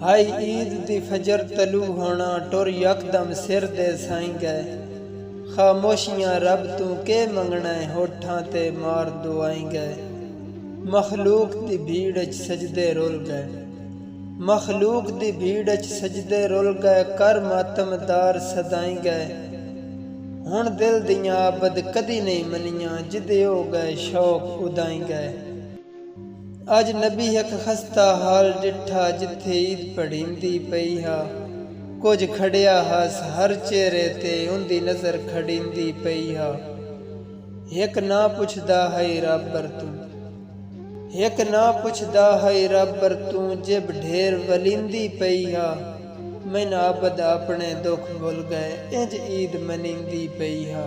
High عید دی فجر طلوع ہونا ٹر یکدم سر دے سائیں گئے، خاموشیاں رب تو کے منگنا ہے ہوٹھاں تے مار دعائیں گئے، مخلوق دی بھیڑ اچ سجدے رول گئے، مخلوق دی بھیڑ اچ سجدے رول گئے، کر ماتم دار صدائیں گئے، ہن دل دیاں عابد کدی نہیں منیاں، جدے ہو گئے شوق اُدائیں گئے۔ اج نبی ایک خستہ حال ڈٹھا جتھے عید پڑھیندی پئی ہا، کچھ کھڑیا ہس ہر چہرے تے اُندی نظر کھڑیندی پئی ہا، ایک نہ پچھدا ہے رابر تو، ایک نہ پچھدا ہے رابر تو، جب ڈھیر ولیندی پئی ہا، میں عابد اپنے دکھ بھول گئے انج عید منیندی پئی ہا۔